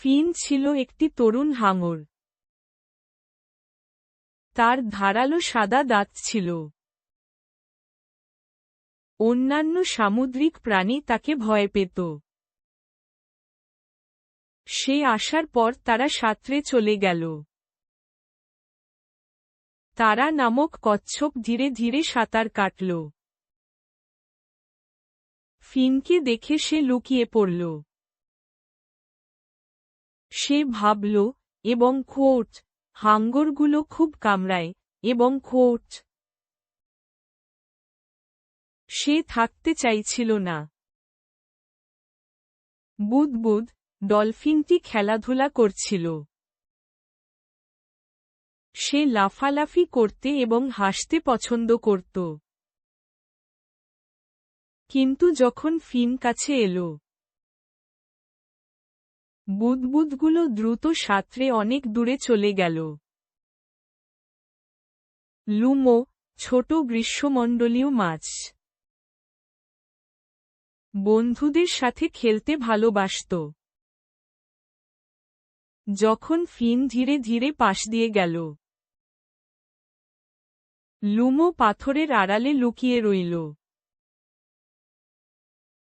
ফিন ছিল একটি তরুণ হাঙর। তার ধারালো সাদা দাঁত ছিল। অন্যান্য সামুদ্রিক প্রাণী তাকে ভয় পেত। সে আসার পর তারা সাঁতরে চলে গেল। তারা নামক কচ্ছপ ধীরে ধীরে সাঁতার কাটল। ফিনকে দেখে সে লুকিয়ে পড়ল। সে ভাবল, এবং খোঁচ, হাঙ্গরগুলো খুব কামড়ায়, এবং খোঁচ। সে থাকতে চাইছিল না। বুদবুদ, ডলফিনটি খেলাধুলা করছিল। সে লাফালাফি করতে এবং হাসতে পছন্দ করত। কিন্তু যখন ফিন কাছে এলো, বুদবুদগুলো দ্রুত সাঁতরে অনেক দূরে চলে গেল। লুমো, ছোট গ্রীষ্মমণ্ডলীয় মাছ, বন্ধুদের সাথে খেলতে ভালোবাসত। যখন ফিন ধীরে ধীরে পাশ দিয়ে গেল, লুমো পাথরের আড়ালে লুকিয়ে রইল।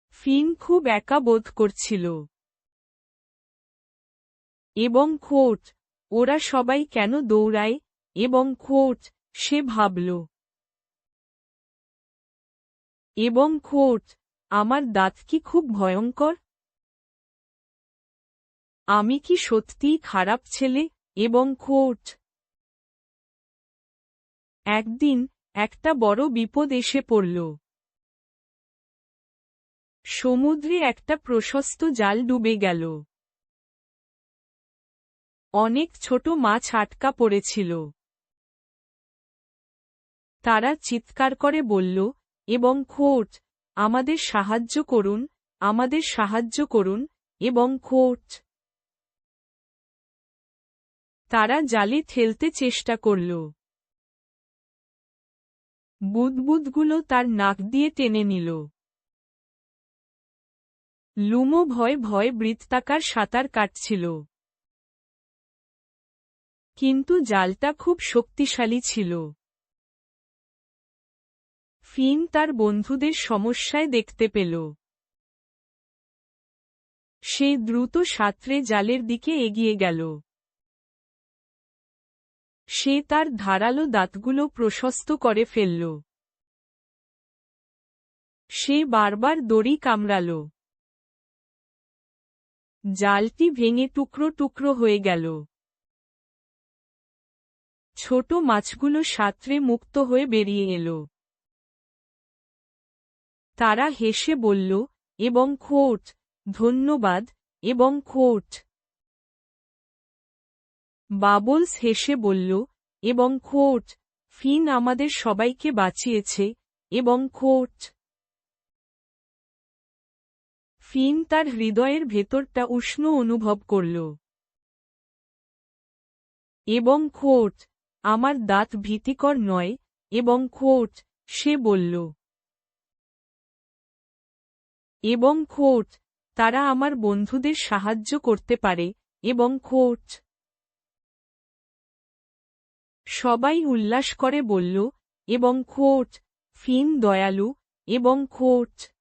ফিন খুব একা বোধ করছিল। এবং খোঁচ, ওরা সবাই কেন দৌড়ায়, এবং খোঁচ, সে ভাবল। এবং খোঁচ, আমার দাঁত কি খুব ভয়ঙ্কর? আমি কি সত্যিই খারাপ ছেলে? এবং খোঁচ। একদিন, একটা বড় বিপদ এসে পড়ল। সমুদ্রে একটা প্রশস্ত জাল ডুবে গেল। অনেক ছোট মাছ আটকা পড়েছিল। তারা চিৎকার করে বলল, এবং খোঁচ, আমাদের সাহায্য করুন, আমাদের সাহায্য করুন, এবং খোঁচ। তারা জালে ঠেলতে চেষ্টা করল। বুদবুদগুলো তার নাক দিয়ে টেনে নিল। লুমো ভয়ে ভয়ে বৃত্তাকার সাঁতার কাটছিল। কিন্তু জালটা খুব শক্তিশালী ছিল। ফিন তার বন্ধুদের সমস্যায় দেখতে পেল। সে দ্রুত সাঁতরে জালের দিকে এগিয়ে গেল। সে তার ধারালো দাঁতগুলো প্রশস্ত করে ফেলল। সে বারবার দড়ি কামড়াল। জালটি ভেঙে টুকরো টুকরো হয়ে গেল। ছোট মাছগুলো সাঁতরে মুক্ত হয়ে বেরিয়ে এলো। তারা হেসে বলল, এবং খোঁচ, ধন্যবাদ, এবং খোঁচ। বাবলস হেসে বলল, এবং খোঁচ, ফিন আমাদের সবাইকে বাঁচিয়েছে, এবং খোঁচ। ফিন তার হৃদয়ের ভেতরটা উষ্ণ অনুভব করল। এবং খোঁচ, আমার দাঁত ভীতিকর নয়, এবং খোঁচ, সে বলল। এবং খোঁচ, তারা আমার বন্ধুদের সাহায্য করতে পারে, এবং খোঁচ। সবাই উল্লাস করে বলল, এবং খোঁচ, ফিন দয়ালু, এবং খোঁচ।